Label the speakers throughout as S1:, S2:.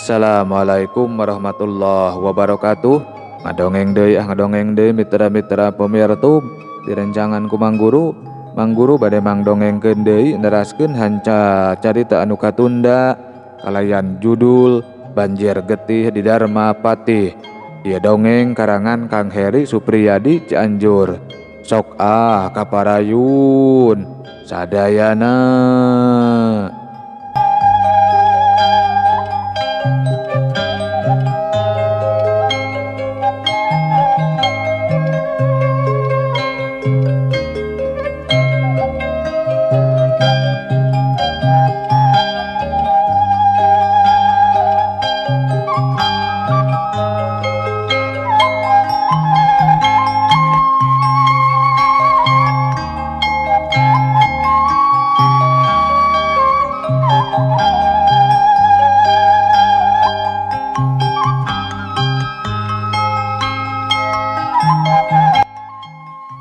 S1: Assalamualaikum warahmatullahi wabarakatuh. Ngadongeng deui mitra-mitra pemirsa direncangan ku Mang Guru. Mang Guru bade mangdongengkeun deui neraskeun hanca carita anu katunda kalayan judul Banjir Getih di Dharma Patih. Ieu dongeng karangan Kang Heri Supriyadi Cianjur. Sok kaparayun sadayana.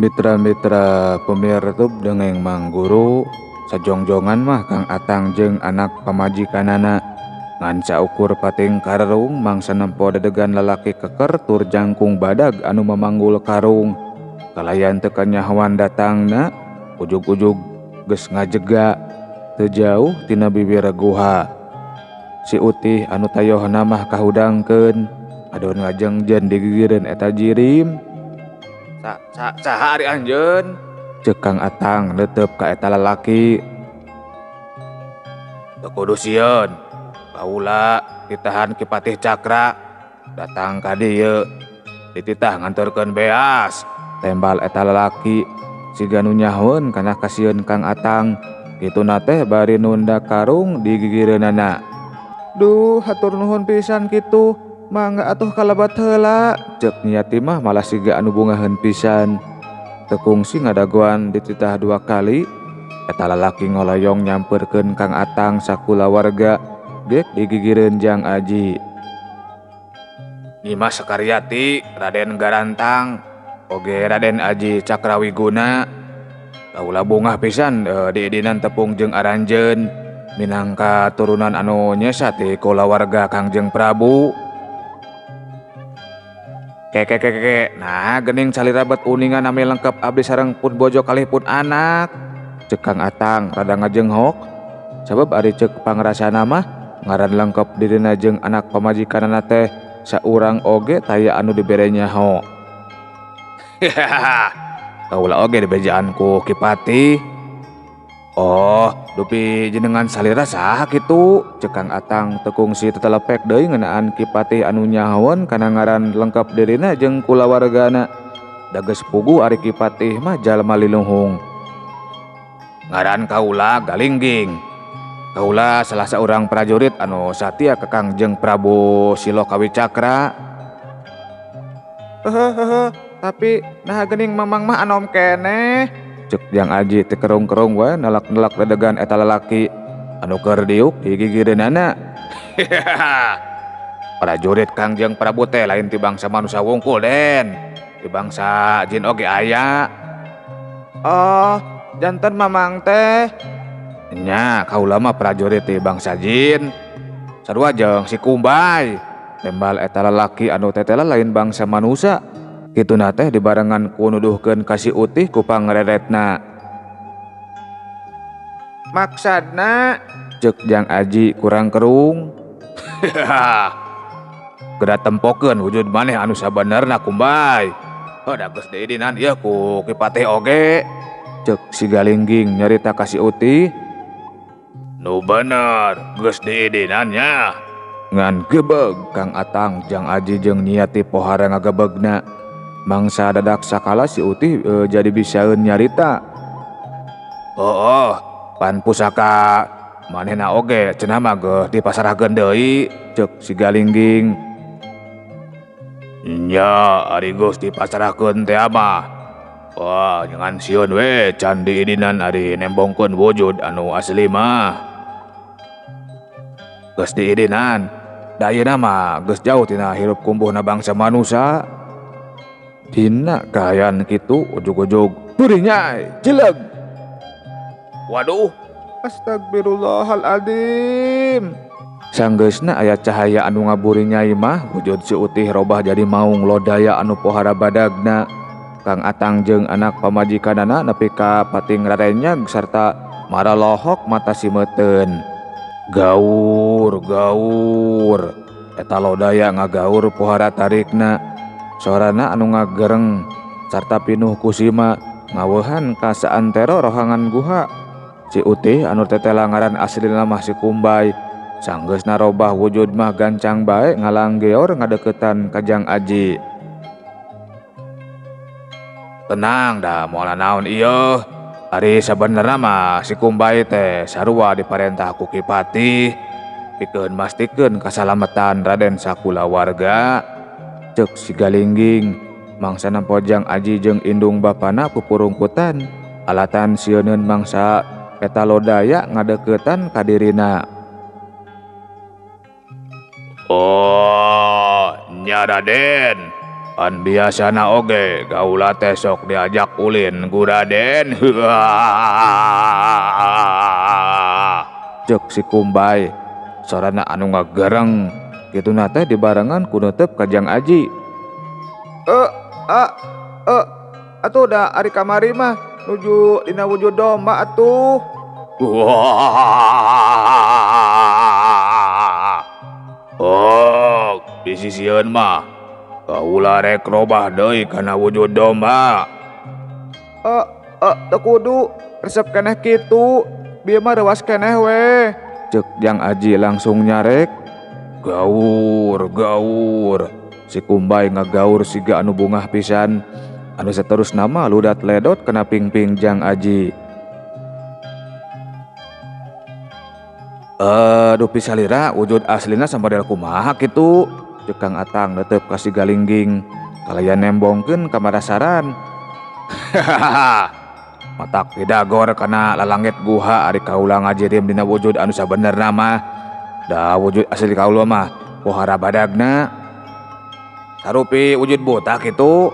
S1: Mitra-mitra pemirsa dongeng Mang Guru sajongjongan mah Kang Atang jeung anak pamajikanana ngan saukur pating karung mangsa nempo dedegan lalaki keker tur jangkung badag anu memanggul karung kalayan teu kanyahoan datangna ujug-ujug geus ngajega teu jauh tina bibir guha. Si Utih anu tayohna mah kahudangkeun adon ngajengjeun digigireun eta jirim. Saha ari anjeun? Ceuk Kang Atang neuteup ka eta lalaki. Teu kudu sieun. Kaula titahan Ki Patih Cakra datang ka dieu. Dititah nganturkeun beas. Tembal eta lalaki siga nu nyahoeun kana kasieun Kang Atang. Kituna teh bari nunda karung digigireunana. Duh hatur nuhun pisan kitu. Mangga atuh kalabat heula, ceuk niati mah malah siga anu bungaheun pisan. Teu kungsi ngadagoan dititah 2 kali, eta lalaki ngoloyong nyamperkeun Kang Atang sakulawarga gek digigireun Jang Aji. Nyimas Sakaryati, Raden Garantang, oge Raden Aji Cakrawiguna. Kaula bungah pisan diidinan tepung jeung aranjeun minangka turunan anu nyesa ti kulawarga Kangjeng Prabu. Keke, nah gening salira bet uningan ame lengkep abdi sareng pun bojo kalih pun anak. Ceuk Kang Atang rada ngajenghok sabab ari ceuk pangrasana mah ngaran lengkep dirina jeung anak pamajikanana teh saurang oge taya anu dibere nyaho. Kaula oge dibejaan ku Ki Patih. Oh, dupi jenengan salira saha kitu? Ceuk Kang Atang teu kungsi tetelepek deui ngeunaan Ki Patih anu nyahoeun kana ngaran lengkep dirina jeung kulawargana. Da geus pugu ari Ki Patih mah jalma liluhung. Ngaran kaula Galingging. Kaula salah saurang prajurit anu satia ka Kangjeng Prabu Silokawi Cakra. Tapi nah geuning mamang mah anom keneh. Ceuk Jang Aji teh kerung-kerung wae nalak-nalak dedegan eta lalaki anu keur diuk digigireunana. Prajurit Kangjeng Prabu teh lain ti bangsa manusia wungkul den, ti bangsa jin oge aya. Oh, janten mamang teh. Nya kaula mah prajurit ti bangsa jin. Sarua jeung si Kumbay. Tembal eta lalaki anu tetela lain bangsa manusia. Kituna teh dibarengan ku nuduhkeun ka si Utih ku pangreretna. Maksudna ceuk Jang Aji kurang kerung. Geura tempokeun wujud maneh anu sabenerna Kumbay. Da geus diidinan ieu ku Ki Patih oge. Ceuk si Galingging nyarita ka si Utih. Nu bener geus diidinan nya. Ngan gebeg Kang Atang Jang Aji jeung niati pohara ngagebegna. Mangsa dadak sakala si Utih jadi bisaeun nyarita. Pan pusaka manehna oge cenah mah geuh dipasarahkeun deui, ceuk si Galingging. Nya ari geus dipasarahkeun teh mah. Wah, jangan sieun we can diidinan ari nembongkeun wujud anu asli mah. Geus diidinan, da ayeuna mah geus jauh tina hirup kumbuhna bangsa manusia. Dina kahayan kitu ujug-ujug beuring nyai cileug. Waduh, astagfirullahaladzim. Sanggeusna aya cahaya anu ngaburi Nyai mah wujud si Utih robah jadi maung lodaya anu pohara badagna. Kang Atang jeung anak pamajikanana nepi ka pating rarenyag sarta maralohok mata simeteun. Gaur gaur eta lodaya ngagaur pohara tarikna. Sorana anu ngagereng sarta pinuh kusima ngaweuhan ka saantero rohangan guha. Si Utih anu tetela ngaran aslina mah si Kumbay sanggeusna robah wujud mah gancang bae ngalanggeor ngadeukeutan ka Jang Aji. Tenang dah moal naon ieu. Ari sabenerna mah si Kumbay teh sarua diparentah ku Kipati pikeun mastikeun kasalametan Raden sakulawarga. Ceuk si Galingging mangsa nampo Jang Aji jeung indung bapana pupurungkutan alatan sieunneun mangsa eta lodaya ngadeukeutan ka dirina. Oh, nya Raden. An biasana oge gaula teh sok diajak ulin ku Raden. Ceuk si Kumbay sorana anu ngagereng kituna teh dibarengan ku neuteup ka Jang Aji. Atuh da ari kamari mah nuju dina wujud domba atuh. Oh, bisi sieun mah kaula rek robah deui kana wujud domba. Teu kudu resep keneh kitu, bieu mah reuas keneh we. Ceuk Jang Aji langsung nyarek. Gaur gaur. Si Kumbay ngagaur siga anu bungah pisan. Anu saterusna mah ludat ledot kana pingping Jang Aji. Duh pisalira wujud aslina samodel kumaha kitu. Ceuk Kang Atang neuteup ka si Galingging kalayan nembongkeun ka marasaran. Matak pidagor kana lalangit guha ari kaula ngajirim dina wujud anu sabenerna mah. Da wujud asli kaula mah pohara badagna. Sarupi wujud buta kitu.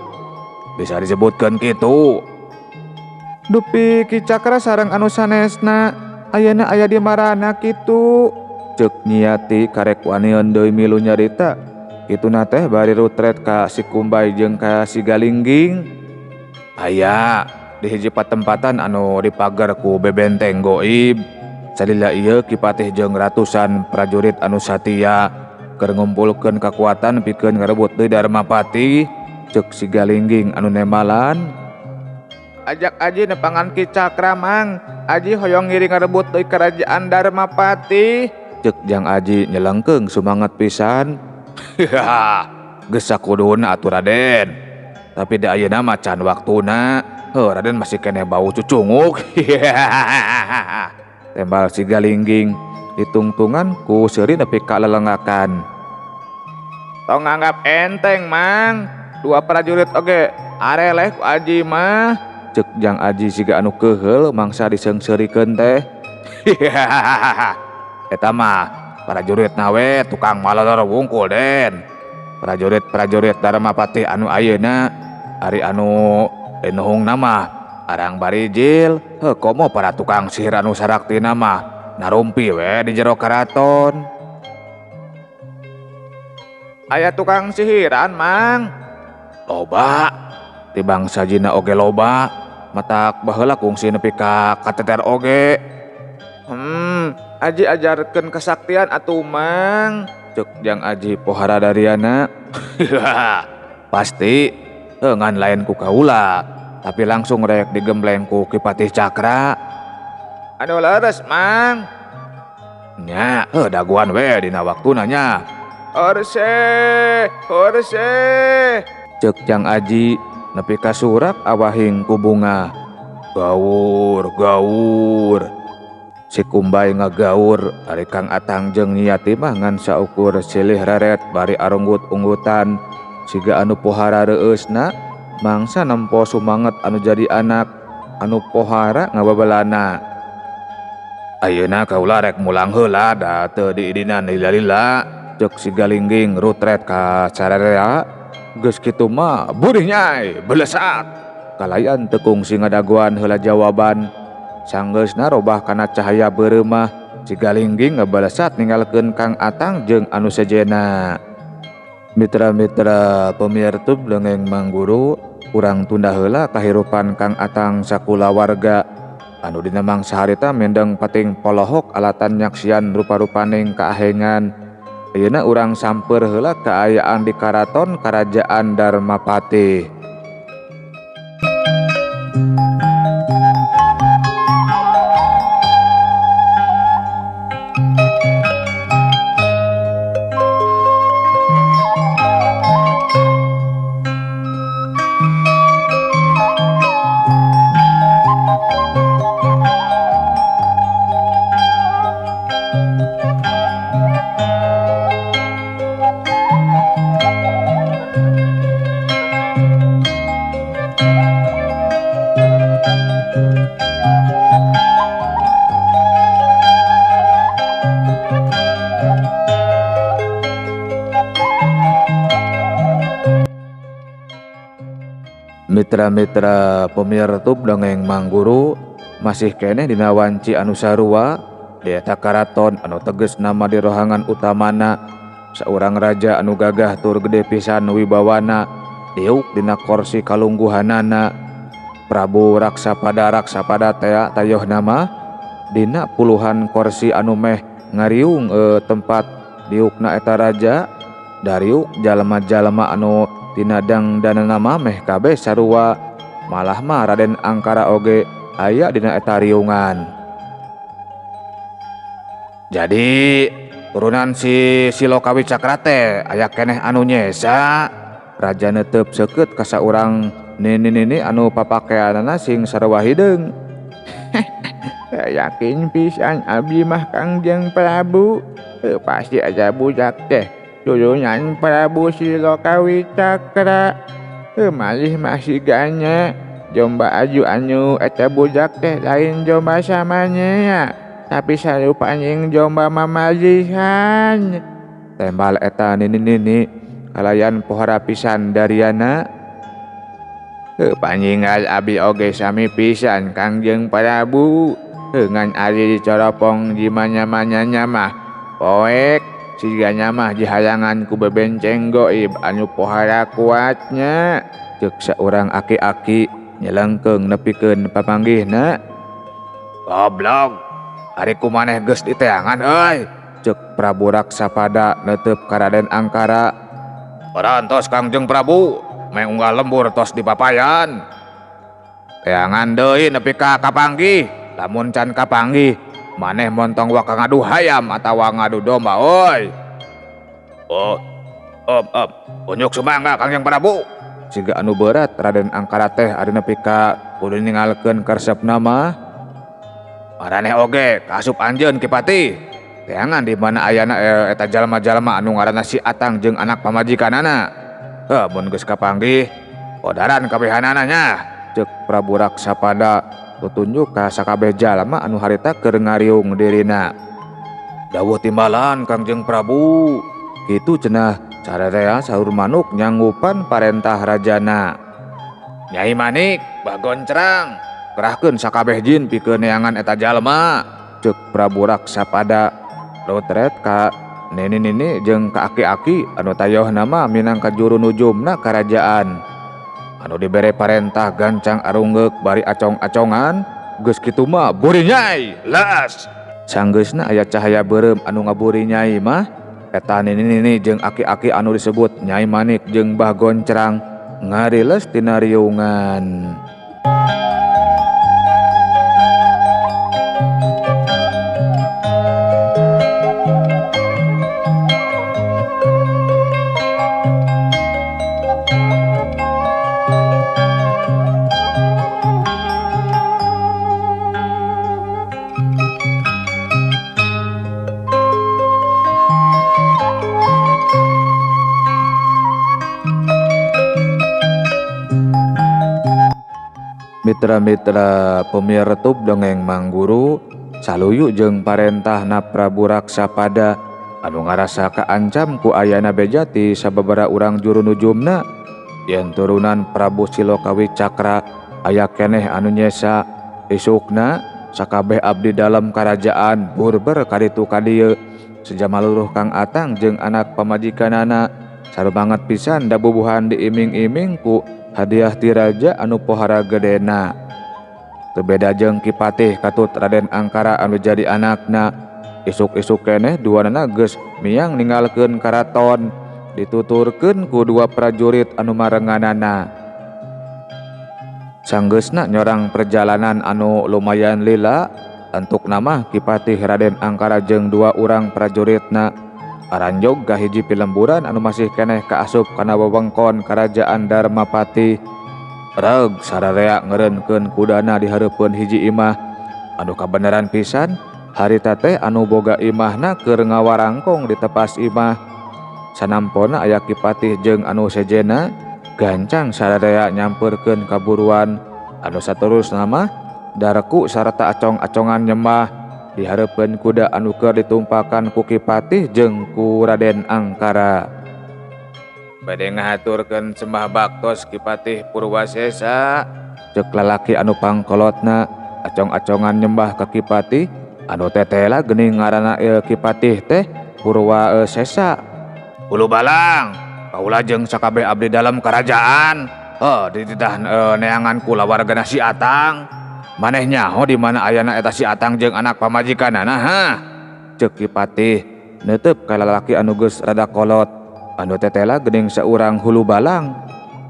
S1: Bisa disebutkeun kitu. Dupi Ki Cakra sareng anu sanesna ayeuna aya di marana kitu. Ceuk Nyiati karek waneun deui milu nyarita. Kituna teh bari rutret ka si Kumbay jeung ka si Galingging. Aya di hiji patempatan anu dipager ku bebenteng goib. Salila ieu Kipatih jeung ratusan prajurit anu satia keur ngumpulkeun kakuatan pikeun ngarebut deui Darmapati. Ceuk si Galingging anu nemalan. Ajak Aji nepangan Ki Cakra mang. Aji hoyong ngiring ngarebut deui kerajaan Darmapati. Ceuk Jang Aji nyelengkeung sumanget pisan. Geus sakuduna atuh Raden. Tapi da ayeuna mah can waktuna. Raden masih keneh bau cucunguk. Tembal si Galingging ditungtungan ku seuri nepi ka lelengakan. Tong nganggap enteng mang. Dua prajurit oge areleh ku Aji mah. Ceuk Jang Aji siga anu keheul mangsa diseungseurikeun teh. Eta mah prajurit nawe tukang malolor wungkul Den. Prajurit Darmapati anu ayeuna ari anu enuhungna mah arang barijil. Komo para tukang sihir anu saraktina mah narumpi we di jero karaton. Aya tukang sihiran mang. Loba. Ti bangsa jina oge loba. Matak baheula kungsi nepi ka kateter oge. Aji ajarkeun kesaktian atuh mang. Ceuk Jang Aji pohara dariana. Pasti ngan lain ku kaula, tapi langsung rek digembleng ku Kipatih Cakra. Anu leres mang. Nya daguan we dina waktuna nya. Orse. Ceuk Jang Aji nepi ka surak awahing ku bunga. Gaur. Si Kumbay ngagaur ari Kang Atang jeung Nyiati mah ngan saukur silih raret bari arunggut-unggutan siga anu pohara reueusna mangsa nempo sumanget anu jadi anak anu pohara ngababelana. Ayeuna kaula rek mulang heula da teu diidina lila-lila. Ceuk si Galingging rutret ka sararea. Geus kitu mah burih Nyai belesat. Kalayan teu kungsi ngadaguan heula jawaban. Sanggeusna robah kana cahaya beureumah si Galingging ngabalesat ninggalkeun Kang Atang jeung anu sejenna. Mitra-mitra pemirtub dongeng Mang Guru, urang tunda heula kahirupan Kang Atang sakulawarga anu dina mangsa harita mendeng pating polohok alatan nyaksian rupa-rupaning kaahengan. Ayeuna urang samper heula kaayaan di karaton Karajaan Darmapati. Mitra-mitra pemirtub dongeng Mang Guru, masih keneh dina wanci anu sarua di eta karaton anu teges nama di rohangan utamana saurang raja anu gagah tur gede pisan wibawana diuk dina kursi kalungguhanana. Prabu Raksapada tea tayoh nama dina puluhan kursi anu meh ngariung tempat diukna eta raja. Dariuk jalma-jalma anu tinadang dana nama meh kabeh sarua, malah mah Raden Angkara oge aya dina eta riungan. Jadi turunan si Silokawi Cakra teh aya keneh anu nyesa. Raja netep seukeut ka saurang nini-nini anu papakeanana sing sarua hideung. Yakin pisan abdi mah Kangjeng Prabu, pasti aja budak teh Dulunan Prabu Silokawi Cakra, malih masih ganya jomba aju anu eta budak teh lain jomba samanya ya, tapi sarupanying jomba mamajihan. Tembal eta nini-nini kalayan pohara pisan dariana. Panjinggal abi oge sami pisan Kangjeng Prabu, ngan ari dicoropong di manya-manyanya mah poek siganya mah dihalangan ku bebenceng goib anu pohara kuatnya. Ceuk saurang aki-aki nyelengkeung nepikeun papanggihna. Goblok, ari kumaneh geus diteangan euy, ceuk Prabu Raksapada netep ka Raden Angkara. Parantos Kangjeng Prabu, meh unggal lembur tos dipapayan. Teangan deui nepi ka kapanggih, lamun can kapanggih maneh montong waka ngadu hayam atawa ngadu domba oi. Unjuk sumangga Kangjeng Prabu. Siga anu berat Raden Angkara teh ari nepi ka kudu ningalkeun karesepna mah. Maraneh oge kasup anjeun Kipati. Teangan di mana ayana eta jalma-jalma anu ngaranna Si Atang jeung anak pamajikanana. Mun geus kapanggih odaran kabehanana nya, ceuk Prabu Raksapada tutunjuk ka sakabeh jalma anu harita keur ngariung dirina. Dawuh timbalan Kangjeng Prabu, kitu cenah cararea saur manuk nyanggupan parentah rajana. Nyai Manik, Bagoncrang, kerahkeun sakabeh jin pikeun neangan eta jalma, ceuk Prabu Raksapada. Lotret ka nini-nini jeung ka aki-aki anu tayoh nama minangka juru nujumna karajaan. Anu dibere parentah gancang arunggeuk bari acong-acongan, geus kitu mah buri Nyai, las. Sanggeusna aya cahaya beureum anu ngaburi Nyai mah eta nini-nini jeung aki-aki anu disebut Nyai Manik jeung Mbah Goncrang ngariles tina riungan. Mitra-mitra pemirtub dongeng Mang Guru, saluyu jeung parentahna Prabu Raksapada anu ngarasa kaancam ku ayana beja ti sababaraha urang juru nujumna. Yen turunan Prabu Silokawi Cakra aya keneh anu nyesa, isukna sakabeh abdi dalam kerajaan burber kaditu kadieu. Sejamaluruh Kang Atang jeung anak pamajikanana sarumanget pisan dabubuhan diiming-iming ku hadiah ti raja anu pohara gedena. Teu beda jeung Kipatih katut Raden Angkara anu jadi anakna. Isuk-isuk keneh duanana geus miang ninggalkeun karaton, dituturkeun ku dua prajurit anu marenganana. Sanggeusna nyorang perjalanan anu lumayan lila, entuk nama Kipatih Raden Angkara jeung dua urang prajuritna aranjog ka hiji pilemburan anu masih keneh kaasup kana wewengkon kerajaan Darmapati. Reg sararea ngeureunkeun kudana di hareupeun hiji imah anu kabeneran pisan harita teh anu boga imahna keur ngawarangkong di tepas imah. Sanampona aya Kipatih jeung anu sejena gancang sararea nyamperkeun kaburuan anu saterusna mah dareku sarta acong-acongan nyembah di hareupeun kuda anu keur ditumpakan ku Kipatih jeung ku Raden Angkara. Bade ngahaturkeun sembah baktos Kipatih Purwasesa, ceuk lalaki anu pangkolotna acong-acongan nyembah ka Kipatih anu tetela geuning ngaranna Kipatih teh Purwasesa. Ulu balang, kaula jeung sakabeh abdi dalam kerajaan dititah neangan kula wargana si Atang. Maneh nyaho di mana ayana eta si Atang jeung anak pamajikanana ha? Ceuk Kipatih neuteup ka lalaki anu geus rada kolot anu tetela geuning saurang hulu balang.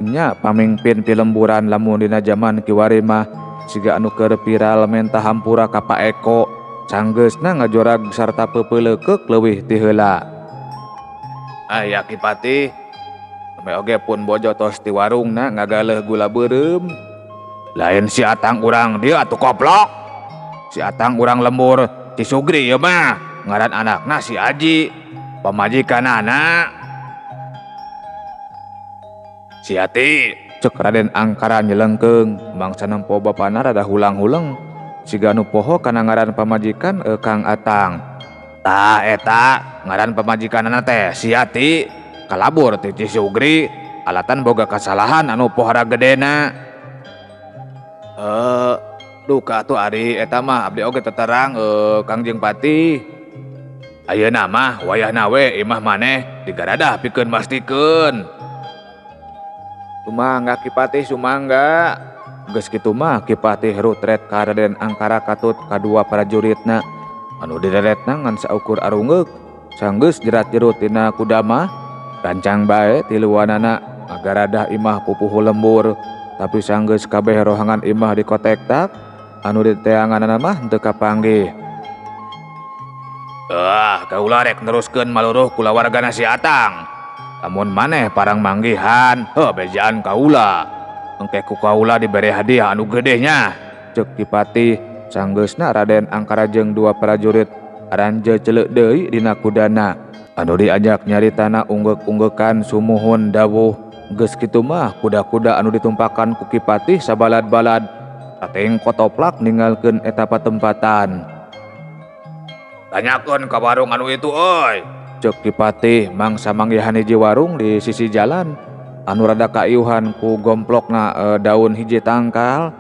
S1: Nya pamingpin ti lemburan lamun dina jaman kiwari mah siga anu keur viral menta hampura ka Paeko, sanggeusna ngajorag sarta peupeuleukek leuwih ti heula. Aya Kipatih ame oge pun bojo tos ti warungna ngagaleh gula beureum. Lain si Atang urang dieu atuh koplok. Si Atang urang lembur Cisugri ieu mah ngaran anakna si Aji, pamajikanana. Si Ati, ceuk Raden Angkara nyelengkeung mangsa nempo bapana rada hulang-huleng siga anu poho kana ngaran pamajikan Kang Atang. Tah eta ngaran pamajikanana teh si Ati kalabur ti Cisugri alatan boga kasalahan anu pohara gedena. Duka tuh ari eta mah abdi oge teterang Kangjeng Pati. Ayeuna mah wayahna we imah maneh digaradah pikeun mastikeun. Sumangga Kipatih sumangga. Geus kitu mah Kipatih rutret ka Raden Angkara katut kadua prajuritna anu dideretna ngan saukur arungeuk. Sanggeus jerat-jerut tina kuda mah gancang bae tiluanana ngagaradah imah pupuh lembur. Tapi sanggeus kabeh rohangan imah dikotektak anu diteanganana mah teu kapanggih. Kaula rek neruskeun maluruh kula wargana si Atang. Lamun maneh parang manggihan, bejaan kaula. Engke ku kaula dibere hadiah anu gede nya. Ceuk Kipatih sanggeusna Raden Angkara jeung dua prajurit aranje celeuk deui dina kudana. Anu diajak nyaritana unggek-unggekan sumuhun dawuh. Geus kitu mah kuda-kuda anu ditumpakan ku Kipatih sabalad-balad ateng kotoplak ninggalkeun eta patempatan. Tanyakeun ka warung anu itu euy. Ceuk Kipatih mangsa manggihan hiji warung di sisi jalan anu rada kaiuhan ku gomplokna daun hiji tangkal.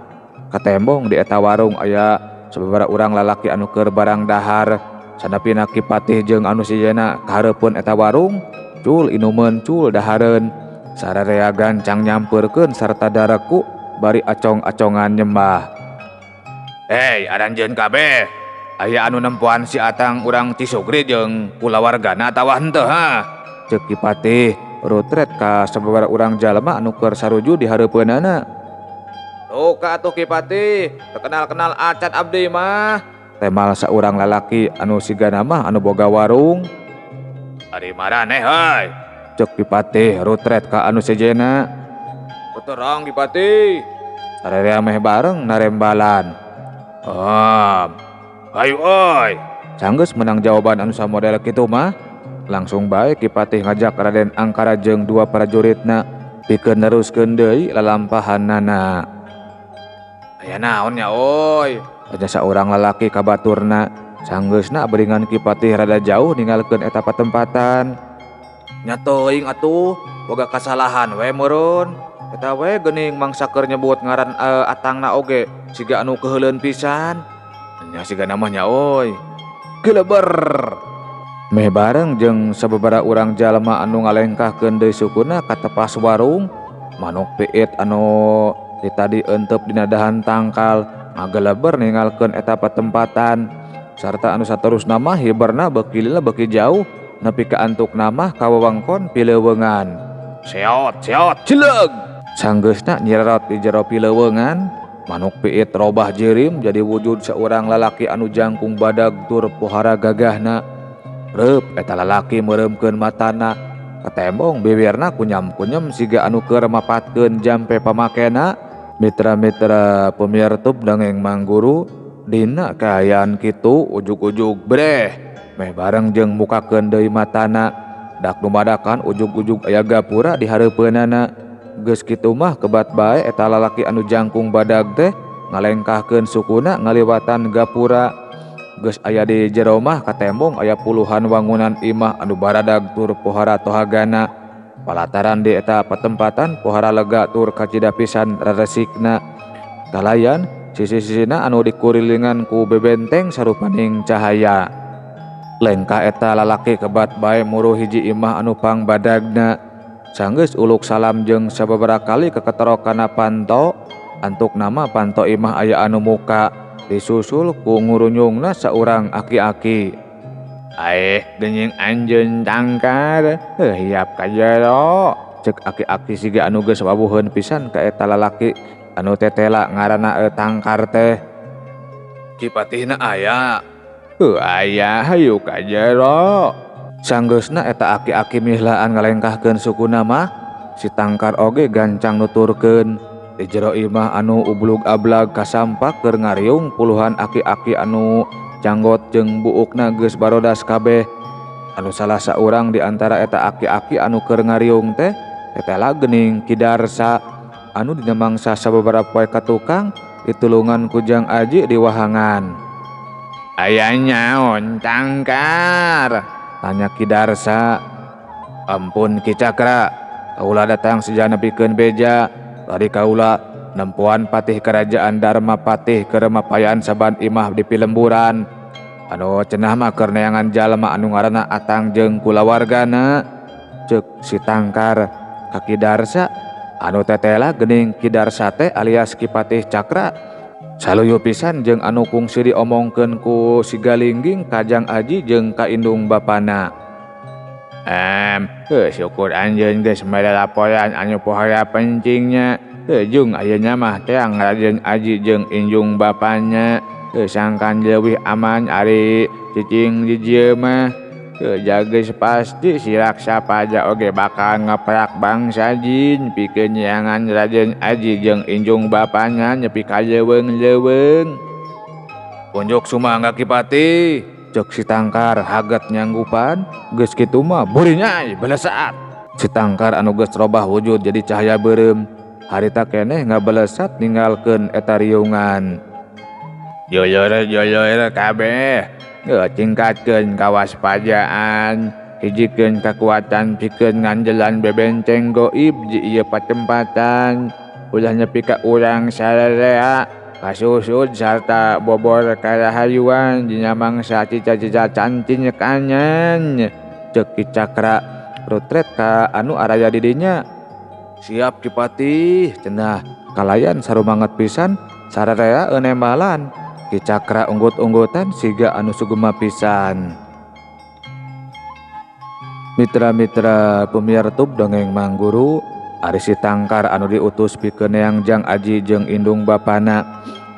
S1: Katembong di eta warung aya sababaraha urang lalaki anu keur barang dahar. Sanapina Kipatih jeung anu sijena kahareupeun eta warung, cul inumeun cul dahareun. Sararea gancang nyamperkeun sarta dareku bari acong-acongan nyembah. Hei aranjeun kabeh, aya anu nempoan si Atang urang Cisugri jeung kulawargana atawa henteu ha? Ceuk Kipatih rutret ka sababaraha urang jalma anu keur saruju di hareupeunana. Tuka atuh Kipatih, teu kenal-kenal acan abdi mah. Temal saurang lalaki anu sigana mah anu boga warung. Ari maraneh heuy. Ceuk Kipatih rutret ka anu sejena. Puterang Kipatih. Sararea meh bareng narembalan. Hayu oi. Sanggeus menang jawaban anu samodel kitu mah, langsung bae Kipatih ngajak Raden Angkara jeung dua prajuritna pikeun neruskeun deui lalampahanana. Aya naon nya oi? Tanya saurang lalaki ka baturna. Sanggeusna beringan Kipatih rada jauh ninggalkeun eta patempatan. Nya teuing atuh, boga kasalahan we meureun. Eta we geuning mangsa keur nyebut ngaran Atangna oge siga anu keheuleun pisan. nya siga namanya oi. Geleber. Meh bareng jeung sababaraha urang jalma anu ngalengkahkeun deui sukuna ka tepas warung, manuk piit anu tadi euteup dina dahan tangkal ngageleber ningalkeun eta patempatan sarta anu saterusna mah hiberna beuki lila beuki jauh nepi ka antukna mah ka wewengkon pileuweungan. Seot cileug. Sanggeusna nyerot di jero pileuweungan, manuk piit robah jirim jadi wujud saurang lalaki anu jangkung badag tur pohara gagahna. Reup eta lalaki meureumkeun matana ka tembong bibirna kunyam-kunyem siga anu keur mapatkeun jampe pamakena. Mitra-mitra pemirtub dongeng mangguru dina kaayaan kitu ujug-ujug breh meh bareng jeung mukakeun deui matana dak dumadakan ujug-ujug aya gapura di hareupeunana. Geus kitu mah kebat bae eta lalaki anu jangkung badag teh ngalengkahkeun sukuna ngaliwatan gapura. Geus aya di jero mah ka tembong aya puluhan wangunan imah anu baradag tur pohara tohagana. Palataran di eta patempatan pohara lega tur kacida pisan raresikna. Kalayan sisi-sisina anu dikurilingan ku bebenteng sarupaning cahaya. Lengkah eta lalaki kebat bae muruh hiji imah anu pangbadagna. Sanggeus uluk salam jeung sababaraha kali keketerokana panto, antuk nama panto imah aya anu muka disusul ku ngurunyungna saurang aki-aki. Aeh genying anjeun tangkar, hiap ka jero. Ceuk aki-aki siga anu geus wabuheun pisan ka eta lalaki anu tetela ngaranna tangkar teh. Kipatihna aya. Aya hayu ka jero. Sanggeusna eta aki-aki mihlaan ngalengkahkeun sukuna mah, si tangkar oge gancang nuturkeun. Di jero imah anu ublug-ablag kasampak keur ngariung puluhan aki-aki anu janggot jeung buukna geus barodas kabeh. Anu salah saurang di antara eta aki-aki anu keur ngariung teh tetela geuning Kidarsa anu dina mangsa sababaraha poe ka tukang ditulungan ku Jang Aji di wahangan. Aya nyaon tangkar? Tanya Kidarsa. Ampun Ki Cakra, kaula datang sejana nepikeun beja. Tadi kaula nempuan patih kerajaan Dharma Patih keur mapayan saban imah di Pilemburan. Anu cenah mah keur neangan jalma anu ngaranna Atang jeung kulawargana. Ceuk si tangkar ka Kidarsa anu tetela geuning Kidarsa teh alias Ki Patih Cakra saluyu pisan jeung anu kungsi diomongkeun ku si Galingging ka Jang Aji jeung ka indung bapana. Syukur anjeun geus mere laporan anu pohara pentingnya. Jung ayeuna mah teang Raden Aji jeung indung bapana. Sangkan leuwih aman ari cicing di dieu mah. Jageus pasti si Raksa Paja oge bakal ngeprak bangsa jin pikeun nyeangan Raden Aji jeung indung bapana nepi ka leuweung-leuweung. Unjuk sumangga Ki Patih, ceuk si tangkar haget nyanggupan. Geus kitu mah buri nyai belesat. Si tangkar anu geus robah wujud jadi cahaya beureum harita keneh ngabelesat ninggalkeun eta riungan. Jolor kabeh cingkatkeun kawaspajaan, hijikeun kakuatan pikeun nganjelan bebenteng goib di ieu patempatan. Ulah nepi ka urang sararea kasusud sarta bobor karahayuan dina mangsa cica-cica cantik nyekanyan. Ceuk Ki Cakra rutret ka anu araya di dinya. Siap Ki Patih cenah. Kalayan sarumanget pisan sararea enembalan. Ki Cakra unggut-unggutan siga anu sugema pisan. Mitra-mitra pemirtub dongeng mangguru, ari si tangkar anu diutus pikeun neang Jang Aji jeung indung bapana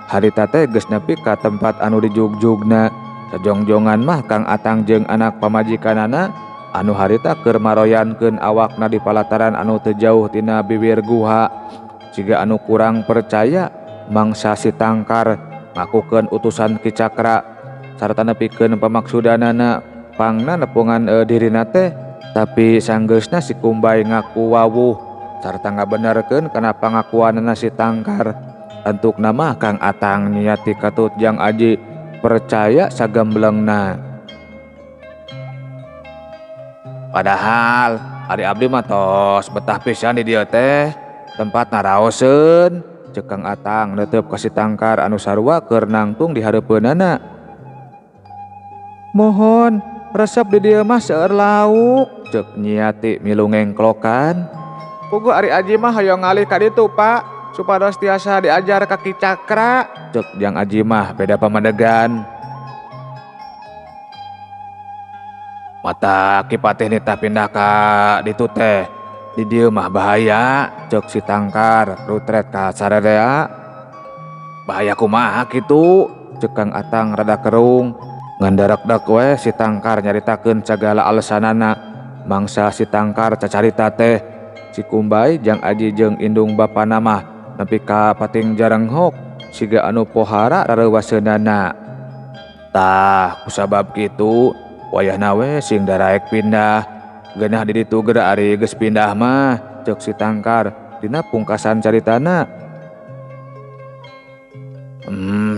S1: harita teh geus nepi ka tempat anu dijugjugna. Sajongjongan mah Kang Atang jeung anak pamajikanana anu harita keur maroyankeun awakna di palataran anu teu jauh tina bibir guha. Siga anu kurang percaya mangsa si tangkar ngakukeun utusan Ki Cakra sarta nepikeun pamaksudanana pangna nepungan dirina teh, tapi sanggeusna si Kumbay ngaku wawuh sarta ngabenerkeun kana pangakuanana si tangkar. Antukna mah Kang Atang niati katut Jang Aji percaya sagemblengna. Padahal ari abdi mah tos betah pisan di dieu teh tempatna raoseun. cek Kang Atang netep ka si Tangkar anu sarua keur nangtung di hareupeunana. Mohon resep di dieu mah seueur lauk, cek Nyi Yati milu ngengklokan. Puguh ari Aji mah hoyong ngalih ka ditu Pak, supados tiasa diajar ka Ki Cakra, cek Jang Aji mah beda pamadegan. Mata Ki Patih nitah pindah ka ditu teh, di dieu mah bahaya, cek si Tangkar rutret ka sarerea. Bahaya kumaha kitu, cek Kang Atang rada kerung. Ngandarak-dak we si Tangkar nyaritakeun sagala alesanana. Mangsa si Tangkar cacarita teh, si Kumbay, Jang Aji jeung indung bapana mah nepi ka pating jarenghok siga anu pohara rareuwaseunana. Tah kusabab kitu wayahna we sing daraek pindah. Geunah di ditu geura ari geus pindah mah, cek si Tangkar dina pungkasan caritana.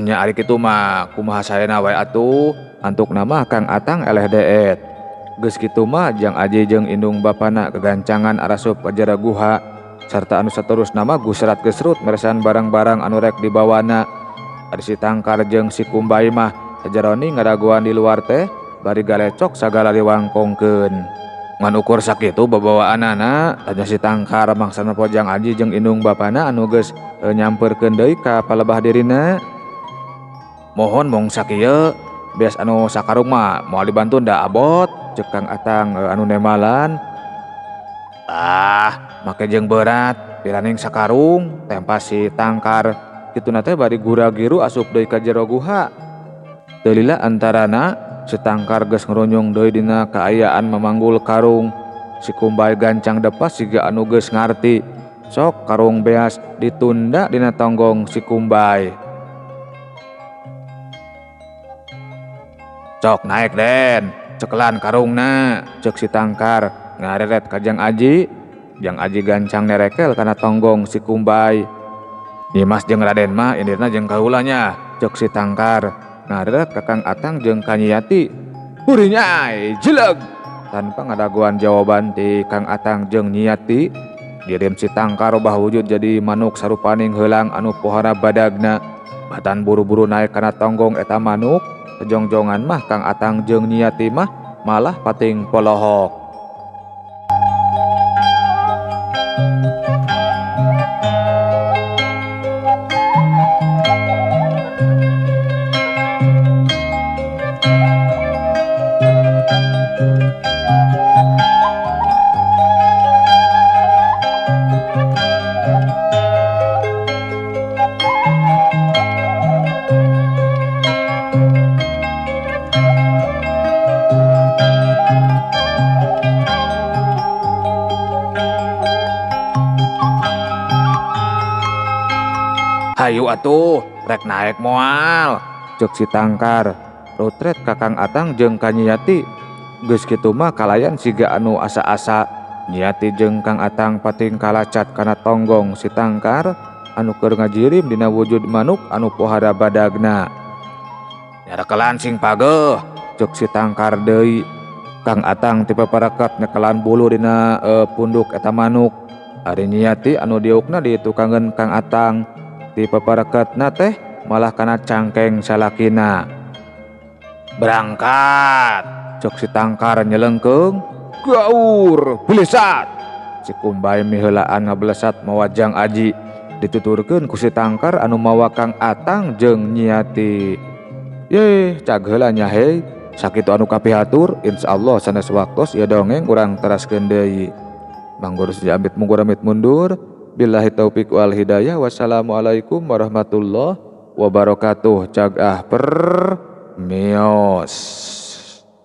S1: Nya ari kitu mah kumaha saena wae atuh, antuk nama Kang Atang eleh deet. Geus kitu mah Jang Aji jeung indung bapana kegancangan arasup ka jero guha, sarta anu saterusna mah gusrat gesrut meresan barang-barang anu rek dibawana. Ari si Tangkar jeung si Kumbay mah sajaroni ngadaguan di luar teh bari galecok sagala diwangkongkeun. Ngan ukur sakitu babawaanana, tanya si Tangkar mangsana po Jang Aji jeung indung bapana anu geus nyamperkeun deui ka palebah dirina. Mohon mong sakieu, beas anu sakarung mah moal dibantu da abot, cek Kang Atang anu nemalan. Make jeung berat piraning sakarung, tempas si Tangkar kituna teh bari gura-giru asup deui ka jero guha. Teu lila antarana si Tangkar geus ngerunyung deui dina kaayaan memanggul karung. Si Kumbay gancang depas siga anu geus ngarti. Sok karung beas ditunda dina tonggong si Kumbay. Sok naik den, cekelan karungna, cek si Tangkar ngareret ka Jang Aji. Jang Aji gancang nerekel kana tonggong si Kumbay. Nyimas jeung Raden mah indirna jeung kaulanya, cek si Tangkar ngareret ka Kang Atang jeung ka Nyi Yati. Huri nyai jeleg. Tanpa ngadaguan jawaban ti Kang Atang jeung Nyi Yati, dirim si Tangkar robah wujud jadi manuk sarupaning heulang anu pohara badagna. Batan buru-buru naik kana tonggong eta manuk. Kejongjongan mah Kang Atang jeung Nyi Yati mah malah pating polohok. Hayu atuh, rek naek moal, cek si Tangkar rutret ka Kang Atang jeung ka Nyi Yati. Geus kitu mah kalayan siga anu asa-asa. Nyi Yati jeung Kang Atang pating kalacat kana tonggong si Tangkar anu keur ngajirim dina wujud manuk anu pohara badagna. Nyarekelan sing pageuh, cek si Tangkar deui. Kang Atang tipe parakat nyekelan bulu dina punduk eta manuk. Ari Nyi Yati anu diukna ditukangeun Kang Atang, ti paparakatna teh malah kana cangkeng salakina. Berangkat, cok si Tangkar nyelengkeung. Gaur belesat. Si Kumbay miheulaan ngablesat mawa Jang Aji, dituturkeun ku si Tangkar anu mawa Kang Atang jeung Nyi Yati. Yeh cag heula nya hei, sakitu anu kapihatur insyaallah sanes waktos ieu dongeng urang teraskeun deui. Manggur sejambit mungguramit mundur. Billahi taufiq wal hidayah. Wassalamualaikum warahmatullahi wabarakatuh. Cagah per mios.